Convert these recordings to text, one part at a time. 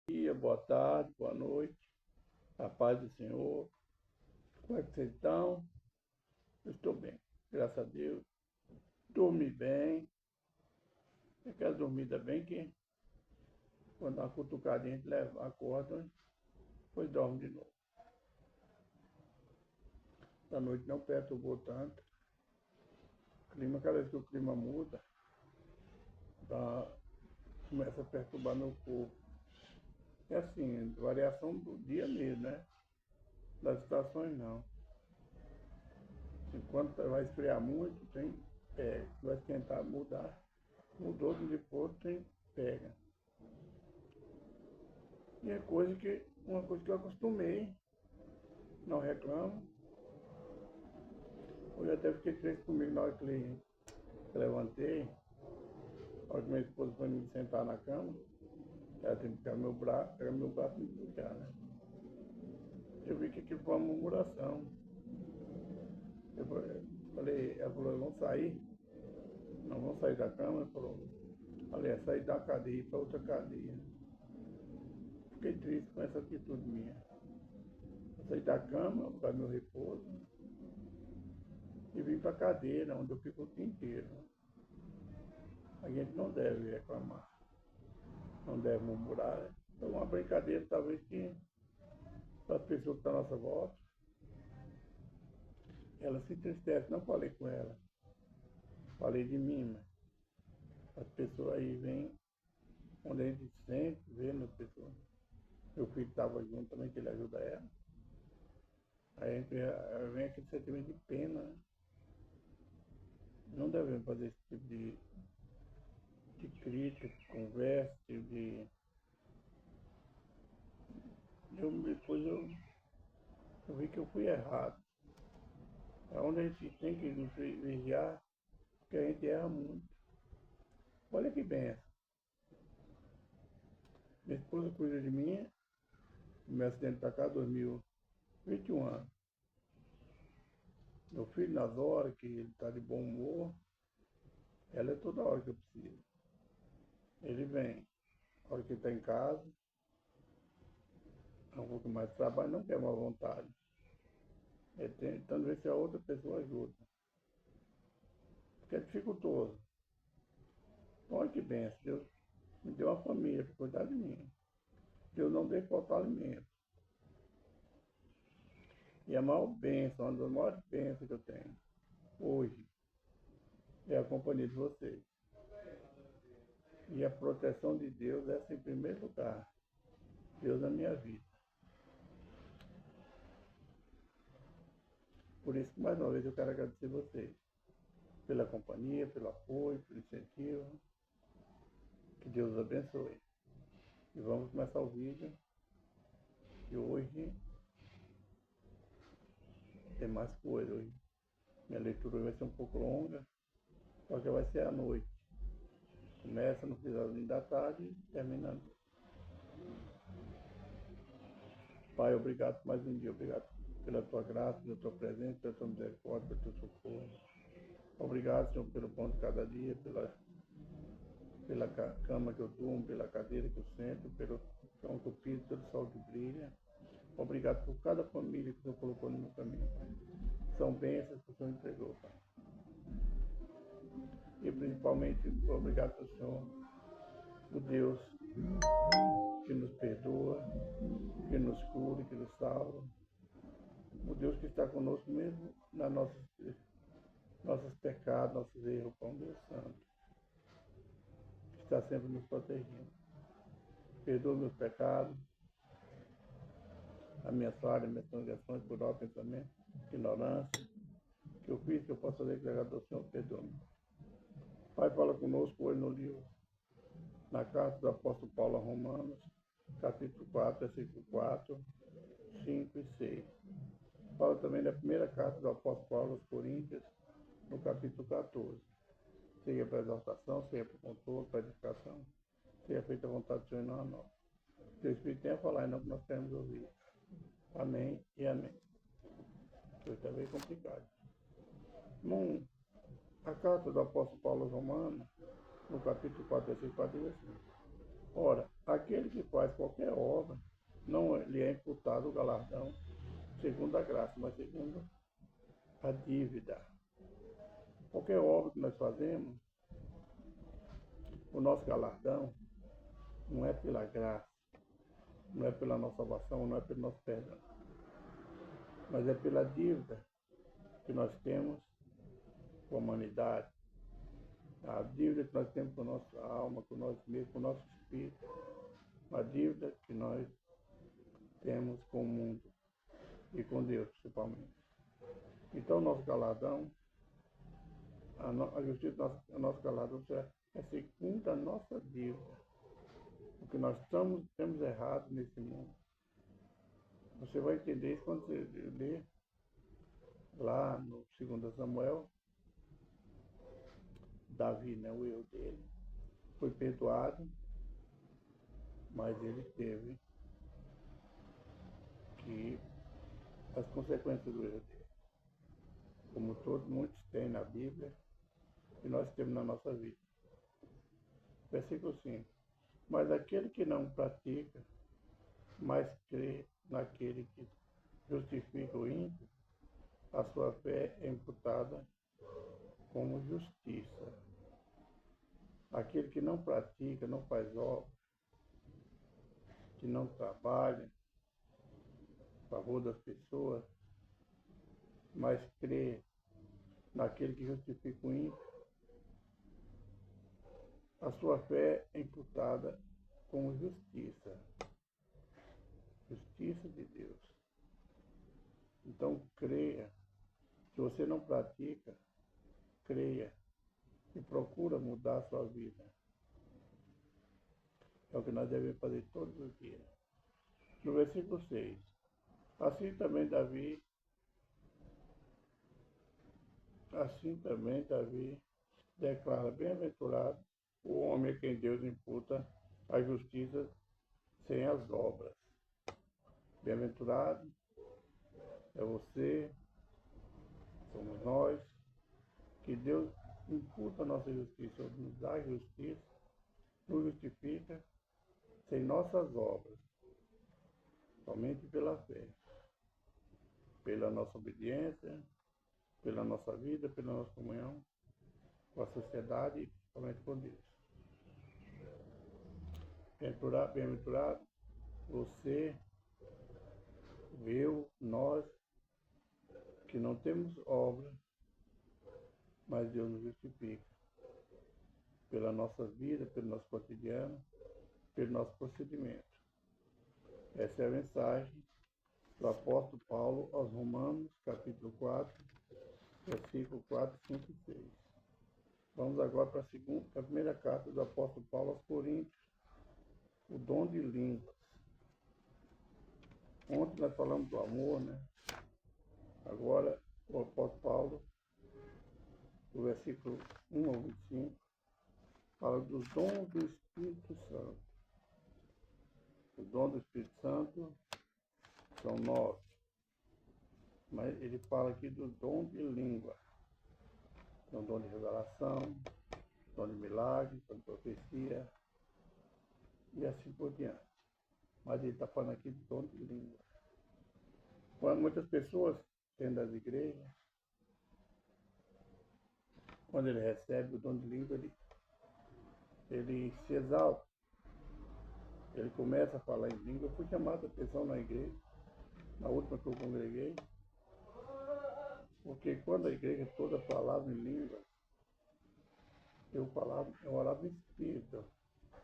Dia, boa tarde, boa noite, a paz do Senhor. Como é que vocês estão? Eu estou bem, graças a Deus. Dormi bem, aquela dormida bem que quando dá uma cutucadinha a gente leva, acorda, depois dorme de novo. Da noite não perturbou tanto. O clima, cada vez que o clima muda, tá, começa a perturbar meu corpo. É assim, variação do dia mesmo, né? Das estações não. Enquanto vai esfriar muito, vai esquentar, mudar. Mudou de ponto, pega. E é uma coisa que eu acostumei, não reclamo. Hoje até fiquei triste comigo na hora que eu levantei, na hora que minha esposa foi me sentar na cama, ela tem que pegar meu braço e me puxar, né? Eu vi que aquilo foi uma murmuração. Eu falei, ela falou, vamos sair? Não, vamos sair da cama? Ela falou, falei, é sair da cadeia para outra cadeia. Fiquei triste com essa atitude minha. Eu saí da cama para meu repouso e vim para a cadeira, onde eu fico o dia inteiro. A gente não deve reclamar, não deve murmurar. Né? Então, uma brincadeira, talvez, que para as pessoas que estão à nossa volta, ela se entristece. Não falei com ela, falei de mim, mas as pessoas aí vêm, onde a gente sempre vê nas pessoas. Meu filho estava junto também, que ele ajuda ela. Aí vem aquele sentimento de pena. Né? Não devemos fazer esse tipo de crítica, de conversa, depois eu vi que eu fui errado. É onde a gente tem que nos vigiar, porque a gente erra muito. Olha que benção. Minha esposa cuida de mim, meu acidente para cá, 2021 anos. Meu filho, nas horas que ele está de bom humor, ela é toda hora que eu preciso. Ele vem, a hora que ele está em casa, é um pouco mais de trabalho, não quer uma vontade. Ele tentando ver se a outra pessoa ajuda. Porque é dificultoso. Olha que benção, Deus me deu uma família para cuidar de mim. Deus não deixa faltar alimento. E a maior bênção, uma das maiores bênçãos que eu tenho hoje é a companhia de vocês. E a proteção de Deus, essa em primeiro lugar. Deus na minha vida. Por isso que mais uma vez eu quero agradecer vocês. Pela companhia, pelo apoio, pelo incentivo. Que Deus os abençoe. E vamos começar o vídeo. E hoje tem mais coisa. Hoje minha leitura vai ser um pouco longa, só que vai ser à noite. Começa no finalzinho da tarde e termina à noite. Pai, obrigado por mais um dia. Obrigado pela tua graça, pela tua presença, pela tua misericórdia, pelo teu socorro. Obrigado, Senhor, pelo pão de cada dia, pela cama que eu durmo, pela cadeira que eu sento, pelo chão que eu piso, pelo sol que brilha. Obrigado por cada família que o Senhor colocou no meu caminho, Pai. São bênçãos que o Senhor entregou, Pai. E principalmente, obrigado, Senhor, o Deus que nos perdoa, que nos cura, que nos salva. O Deus que está conosco mesmo nas nossos pecados, nossos erros, com Deus Santo, que está sempre nos protegendo. Perdoa meus pecados, as minhas falhas, minhas transgressões, por mau pensamento, ignorância, que eu fiz, que eu possa fazer que agrada ao Senhor, perdoa-me. Pai, fala conosco hoje no livro, na carta do apóstolo Paulo a Romanos, capítulo 4, versículo 4, 5 e 6. Fala também da primeira carta do apóstolo Paulo aos Coríntios, no capítulo 14. Seja para exaltação, seja para controle, para edificação, seja feita a vontade do Senhor e não a nossa. Que o Espírito tenha a falar e não que nós queremos ouvir. Amém e amém. Isso está bem complicado. Bom, a carta do apóstolo Paulo aos Romanos, no capítulo 4, versículo 4, diz assim: Ora, aquele que faz qualquer obra, não lhe é imputado o galardão segundo a graça, mas segundo a dívida. Qualquer obra que nós fazemos, o nosso galardão não é pela graça, não é pela nossa salvação, não é pelo nosso perdão, mas é pela dívida que nós temos com a humanidade, a dívida que nós temos com a nossa alma, com nós mesmos, com o nosso espírito, a dívida que nós temos com o mundo e com Deus, principalmente. Então, nosso galardão, a justiça, nosso galardão é segundo a nossa dívida, o que nós temos errado nesse mundo. Você vai entender isso quando você ler lá no 2 Samuel, Davi, né, o erro dele, foi perdoado, mas ele teve que as consequências do erro dele, como muitos têm na Bíblia, e nós temos na nossa vida. Versículo 5. Mas aquele que não pratica, mas crê naquele que justifica o ímpio, a sua fé é imputada como justiça. Aquele que não pratica, não faz obra, que não trabalha a favor das pessoas, mas crê naquele que justifica o ímpio, a sua fé é imputada como justiça. Justiça de Deus. Então, creia. Se você não pratica, creia e procura mudar a sua vida. É o que nós devemos fazer todos os dias. No versículo 6. Assim também Davi declara: bem-aventurado o homem a quem Deus imputa a justiça sem as obras. Bem-aventurado é você, somos nós, que Deus imputa a nossa justiça, nos dá justiça, nos justifica sem nossas obras, somente pela fé, pela nossa obediência, pela nossa vida, pela nossa comunhão com a sociedade e principalmente com Deus. Bem-aventurado você, eu, nós, que não temos obra, mas Deus nos justifica pela nossa vida, pelo nosso cotidiano, pelo nosso procedimento. Essa é a mensagem do apóstolo Paulo aos Romanos, capítulo 4, versículo 4, 5 e 6. Vamos agora para a primeira carta do apóstolo Paulo aos Coríntios, o dom de línguas. Ontem nós falamos do amor, né? Agora o apóstolo Paulo, do versículo 1 ao 25, fala dos dons do Espírito Santo. Os dons do Espírito Santo são 9. Mas ele fala aqui do dom de língua. Tem o dom de revelação, dom de milagre, dom de profecia e assim por diante. Mas ele está falando aqui do dom de língua. Quando muitas pessoas, dentro das igrejas, quando ele recebe o dom de língua, ele se exalta. Ele começa a falar em língua. Eu fui chamado a atenção na igreja, na última que eu congreguei, porque quando a igreja toda falava em língua, eu orava em espírito.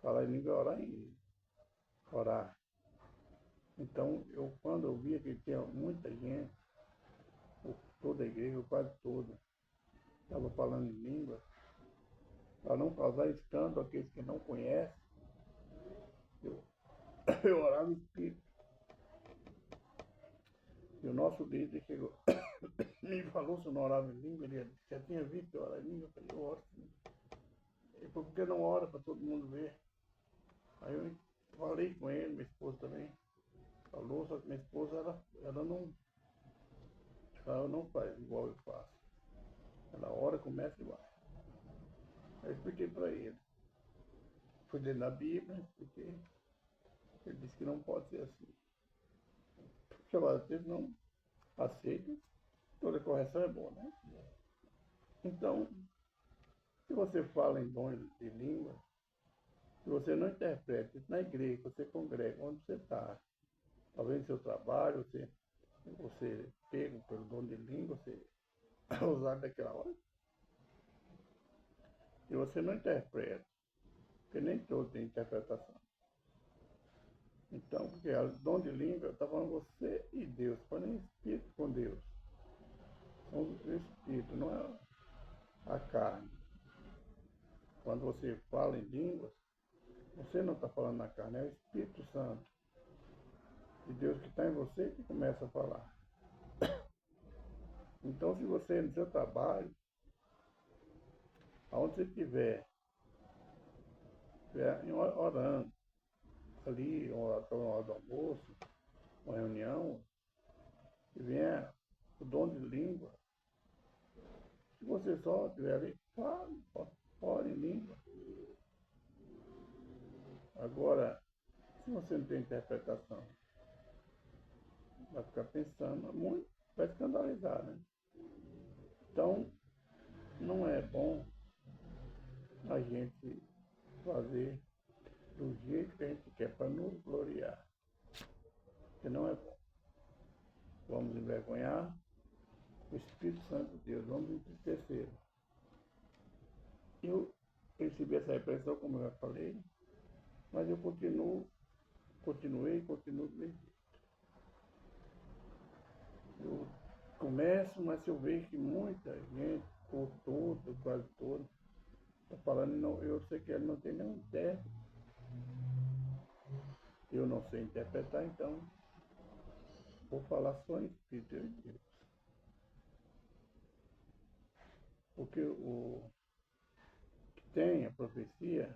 Falar em língua é orar. Então, quando eu via que tinha muita gente, toda a igreja, quase toda, estava falando em língua, para não causar escândalo àqueles que não conhecem, eu orava em espírito. E o nosso líder chegou, me falou se eu não orava em língua, ele já tinha visto eu orar em língua, eu falei, eu oro sim. Ele falou, por que não ora para todo mundo ver? Aí eu falei com ele, minha esposa também, falou, só que minha esposa, ela não faz igual eu faço. Ela ora, começa e vai. Aí eu expliquei para ele. fui ler na Bíblia, porque ele disse que não pode ser assim. Porque vocês não aceitam, toda correção é boa, né? Então, se você fala em dom de língua, se você não interpreta isso na igreja, você congrega, onde você está, talvez no seu trabalho, você pega pelo dom de língua, você é usado daquela hora, e você não interpreta, porque nem todo tem interpretação. Então, porque o dom de língua está falando você e Deus, falando em espírito com Deus. São o espírito, não é a carne. Quando você fala em línguas, você não está falando na carne, é o Espírito Santo. E Deus que está em você que começa a falar. Então, se você no seu trabalho, aonde você estiver orando, ali, uma hora do almoço, uma reunião, e vier o dom de língua, se você só estiver ali, fale em língua. Agora, se você não tem interpretação, vai ficar pensando muito, vai escandalizar, né? Então, não é bom a gente fazer do jeito que a gente quer para nos gloriar, que não é bom. Vamos envergonhar o Espírito Santo de Deus, vamos entristecer. Eu percebi essa repressão, como eu já falei, mas eu continuo do mesmo. Eu começo, mas eu vejo que muita gente, por todo, quase todo, está falando, não, eu sei que ele não tem nenhum intérprete. Eu não sei interpretar, então vou falar só em Espírito de Deus. Porque o que tem a profecia,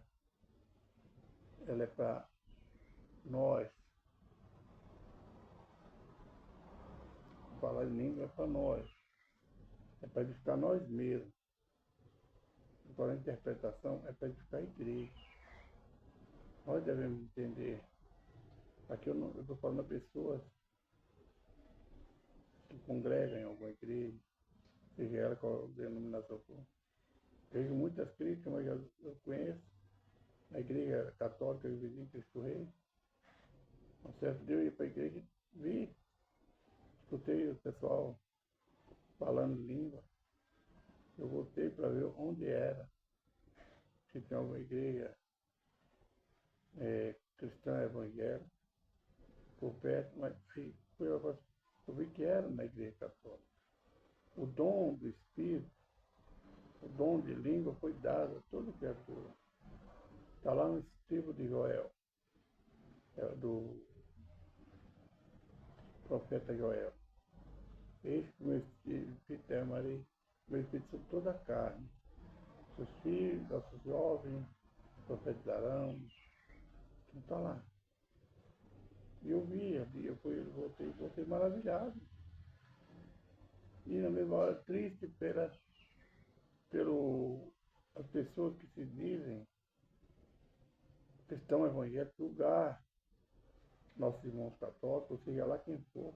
ela é para nós. Falar em língua é para nós. É para edificar nós mesmos. Agora a interpretação é para edificar a igreja. Nós devemos entender. Aqui eu estou falando a pessoas que congregam em alguma igreja, seja ela qual a denominação for. Vejo muitas críticas, mas eu conheço a igreja católica do vizinho Cristo Rei. Um certo dia eu ia para a igreja e vi, escutei o pessoal falando língua. Eu voltei para ver onde era, se tem alguma igreja cristã evangélica por perto, mas eu vi que era na igreja católica. O dom do Espírito, o dom de língua foi dado a toda criatura. Está lá no livro de Joel, do profeta Joel. Eis que meu Espírito derramarei, meu Espírito sobre toda a carne. Seus filhos, nossos jovens, profetizarão. Então está lá. E eu vi, voltei maravilhado. E na mesma hora triste pelo as pessoas que se dizem cristão evangélico, julgar nossos irmãos católicos, seja lá quem for,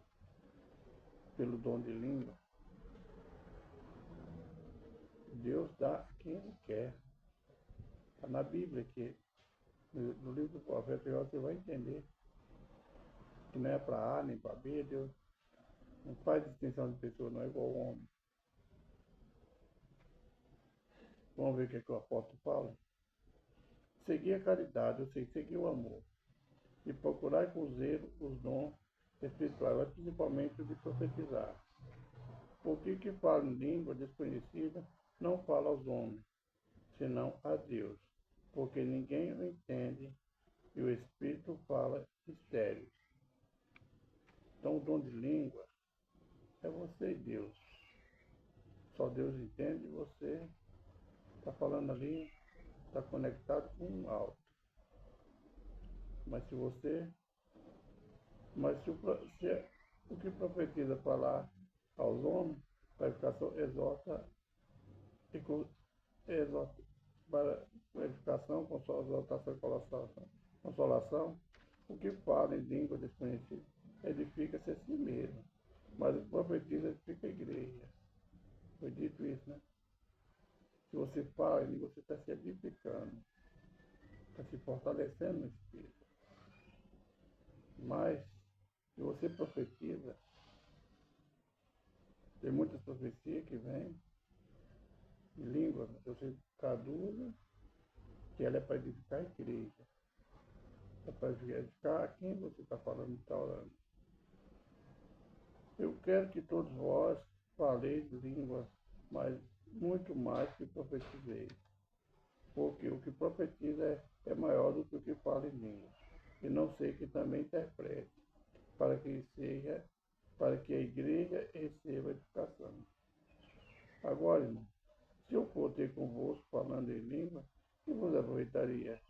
pelo dom de língua. Deus dá a quem Ele quer. Está na Bíblia que no livro do profeta você vai entender que não é para A nem para B, Deus não faz distinção de pessoa, não é igual ao homem. Vamos ver o que, é que o apóstolo fala. Seguir a caridade, ou seja, seguir o amor. E procurar com zelo os dons espirituais, principalmente o de profetizar. Porque que fala em língua desconhecida não fala aos homens, senão a Deus. Porque ninguém o entende e o Espírito fala mistérios. Então o dom de língua é você e Deus. Só Deus entende e você está falando ali, está conectado com um alto. Mas se o que profetiza falar aos homens, vai ficar só exorta para edificação, consolação, consolação. O que fala em língua desconhecida edifica-se a si mesmo, mas o profetiza edifica a igreja. Foi dito isso, né? Se você fala em língua, você está se edificando, está se fortalecendo no espírito. Mas, se você profetiza, tem muitas profecias que vêm em língua, você traduz que ela é para edificar a igreja. É para edificar a quem você está falando, está orando. Eu quero que todos vós faleis línguas, mas muito mais que profetizei. Porque o que profetiza é maior do que o que fala em língua. E não sei que também interprete, para que a igreja receba edificação. Agora, irmão, se eu for ter convosco falando em língua, que vos aproveitaria?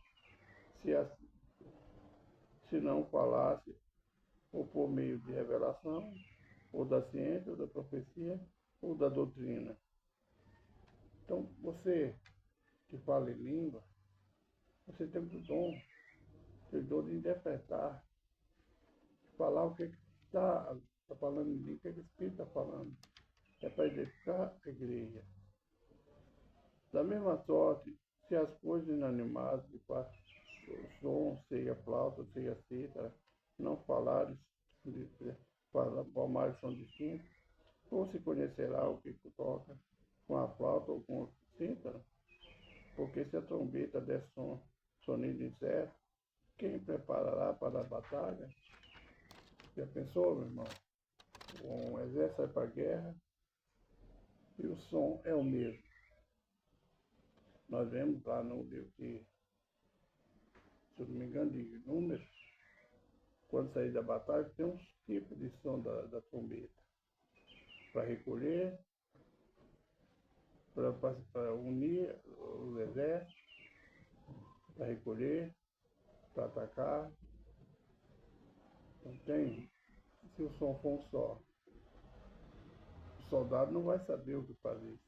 Se não falasse, ou por meio de revelação, ou da ciência, ou da profecia, ou da doutrina. Então, você que fala em língua, você tem o dom de interpretar, falar o que está falando em língua, o que o Espírito está falando. É para edificar a igreja. Da mesma sorte, se as coisas inanimadas, de quatro som, seja flauta, seja cítara, não falares, palmares são distintos, ou se conhecerá o que toca com a flauta ou com a cítara, porque se a trombeta der sonido incerto, quem preparará para a batalha? Já pensou, meu irmão? Um exército sai para a guerra e o som é o mesmo. Nós vemos lá no livro que, se eu não me engano, de Números, quando sair da batalha, tem uns tipos de som da trombeta. Para recolher, para unir os exércitos, para recolher, para atacar. Não tem. Se o som for um só, o soldado não vai saber o que fazer.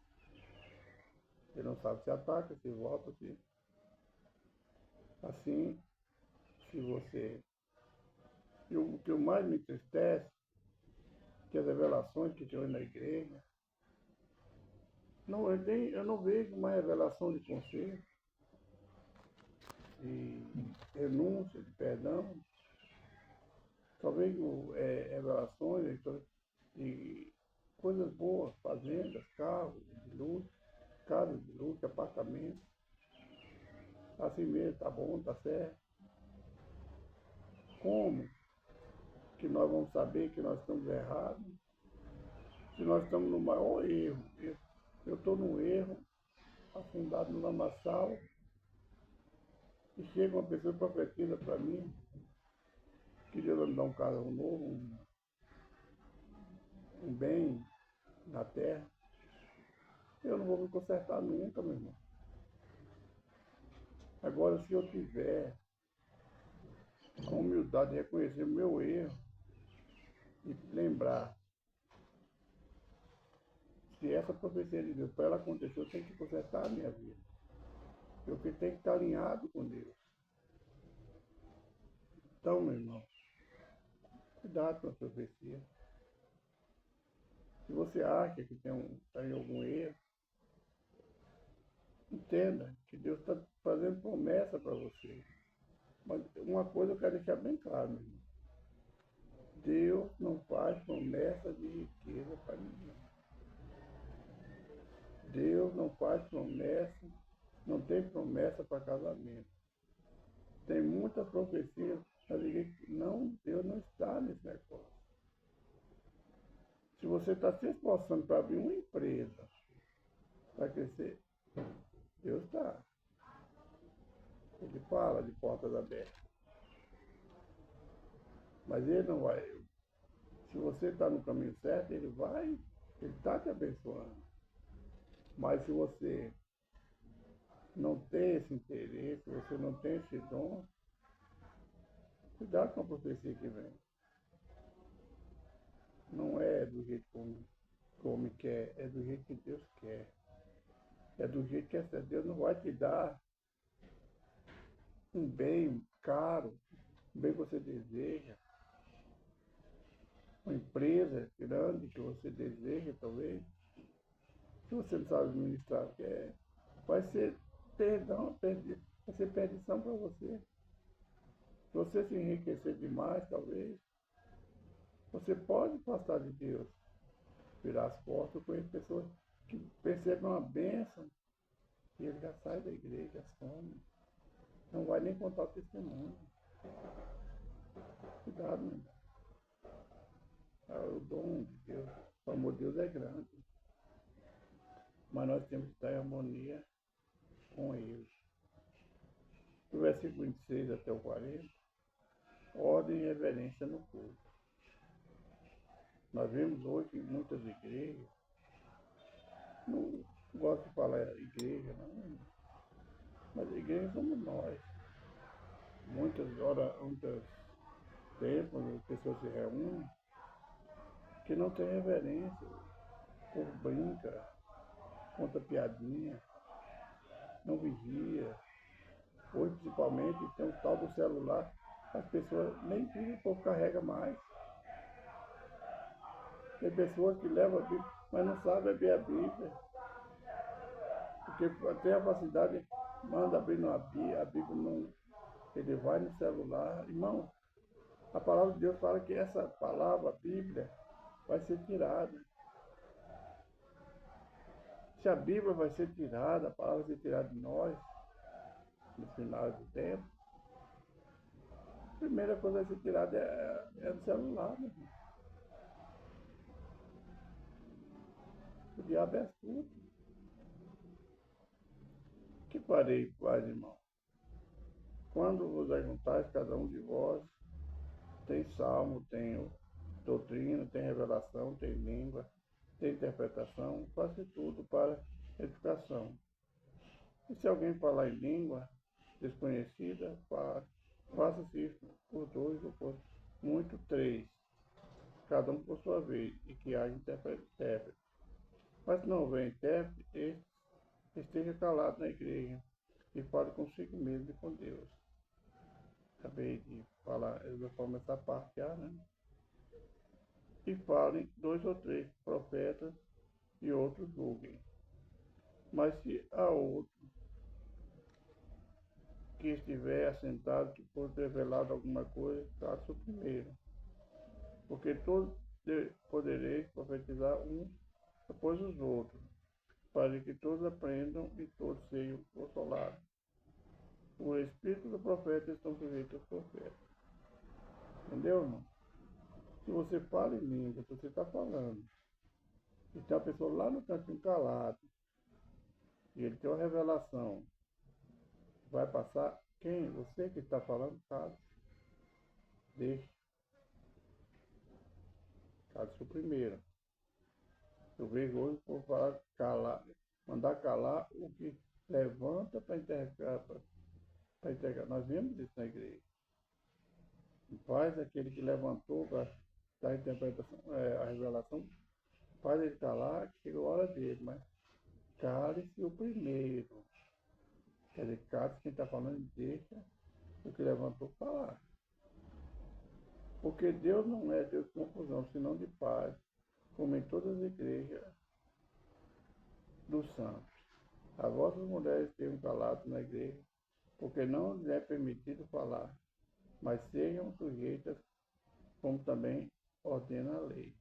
Ele não sabe se ataca, se volta, se... Assim, se você... E o que mais me entristece, que as revelações que tem na igreja, eu não vejo uma revelação de conserto, de renúncia, de perdão. Só vejo revelações de coisas boas, fazendas, carros de luxo, casas de luxo, apartamentos. Assim mesmo, tá bom, tá certo. Como que nós vamos saber que nós estamos errados se nós estamos no maior erro? Eu estou num erro, afundado no lamaçal, e chega uma pessoa e profetiza para mim que Deus vai me dar um carro novo, um bem na terra. Eu não vou me consertar nunca, meu irmão. Agora, se eu tiver a humildade de reconhecer o meu erro e lembrar, se essa profecia de Deus para ela acontecer, eu tenho que consertar a minha vida. Eu que tenho que estar alinhado com Deus. Então, meu irmão, cuidado com a profecia. Se você acha que está em algum erro, entenda que Deus está fazendo promessa para você. Mas uma coisa eu quero deixar bem claro, meu irmão. Deus não faz promessa de riqueza para ninguém. Deus não faz promessa, não tem promessa para casamento. Tem muitas profecias, mas não, Deus não está nesse negócio. Se você está se esforçando para abrir uma empresa, para crescer, Deus está. Ele fala de portas abertas. Mas ele não vai. Se você está no caminho certo, ele está te abençoando. Mas se você não tem esse interesse, você não tem esse dom, cuidado com a profecia que vem. Não é do jeito que o homem quer, é do jeito que Deus quer. É do jeito que é certo. Deus não vai te dar um bem caro, um bem que você deseja, uma empresa grande que você deseja, talvez, se você não sabe administrar, que é, vai ser perdão, vai ser perdição para você. Se você se enriquecer demais, talvez, você pode afastar de Deus, virar as portas. Eu conheço pessoas que percebem uma bênção e ele já sai da igreja, some. Não vai nem contar o testemunho. Cuidado, meu irmão. O dom de Deus, o amor de Deus é grande. Mas nós temos que estar em harmonia com Ele. Do versículo 26 até o 40, ordem e reverência no culto. Nós vemos hoje em muitas igrejas, não gosto de falar igreja, não, mas a igreja somos nós. Muitas horas, muitos tempos, as pessoas se reúnem que não tem reverência, o povo brinca, conta piadinha, não vigia. Hoje, principalmente, tem o tal do celular, as pessoas nem Bíblia o povo carrega mais. Tem pessoas que levam a Bíblia, mas não sabem abrir a Bíblia. Porque tem a facilidade, manda abrir a Bíblia não, ele vai no celular. Irmão, a palavra de Deus fala que essa palavra, a Bíblia, vai ser tirada. Se a Bíblia vai ser tirada, a palavra vai ser tirada de nós, no final do tempo, a primeira coisa a ser tirada é do celular, meu irmão. O diabo é astuto. Que farei, quase, irmão? Quando vos ajuntais, cada um de vós tem salmo, tem doutrina, tem revelação, tem língua, tem interpretação, faça tudo para edificação. E se alguém falar em língua desconhecida, faça-se isso por dois ou por muito três, cada um por sua vez, e que haja intérprete. Mas se não houver intérprete, esteja calado na igreja e fale consigo mesmo e com Deus. Acabei de falar da forma essa parte A, né? E falem dois ou três profetas e outros julguem. Mas se há outro que estiver assentado, que for revelado alguma coisa, faça o primeiro. Porque todos podereis profetizar uns após os outros, para que todos aprendam e todos sejam consolados. O espírito do profeta estão sujeitos aos profetas. Entendeu, irmão? Se você fala em língua, se você está falando, e tem a pessoa lá no cantinho calado, e ele tem uma revelação, vai passar quem? Você que está falando, caso. Deixe. Caso o primeiro. Eu vejo hoje o povo falar calar, mandar calar o que levanta para entregar. Nós vemos isso na igreja. Faz aquele que levantou para dar a interpretação, a revelação, faz ele calar, que chega a hora dele, mas cale-se o primeiro. Quer dizer, cale-se quem está falando, deixa o que levantou falar. Porque Deus não é Deus de confusão, senão de paz, como em todas as igrejas dos santos. As vossas mulheres tenham calado na igreja, porque não lhes é permitido falar, mas sejam sujeitas, como também ordena a lei.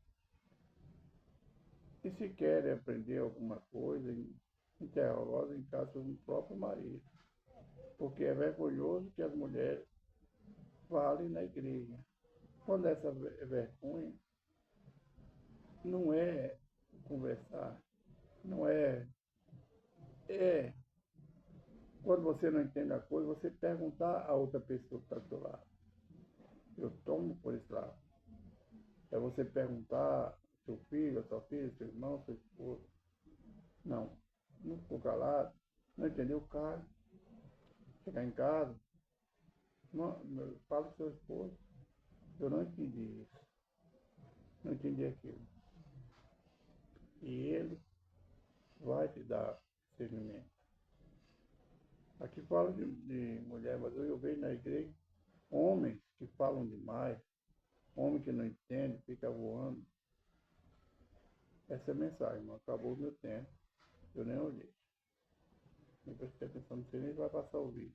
E se querem aprender alguma coisa, interroguem em casa do próprio marido, porque é vergonhoso que as mulheres falem na igreja. Quando essa vergonha não é conversar, não é quando você não entende a coisa, você perguntar a outra pessoa que está do seu lado. Eu tomo por esse lado. É você perguntar seu filho, a sua filha, seu irmão, seu esposo. Não ficou calado, não entendeu o caso. Chegar em casa, fala com seu esposo. Eu não entendi isso, não entendi aquilo. E ele vai te dar discernimento. Aqui fala de mulher, mas eu vejo na igreja homens que falam demais, homem que não entende, fica voando. Essa é a mensagem, irmão. Acabou o meu tempo. Eu nem olhei. Nem prestei atenção, não sei nem se vai passar o vídeo.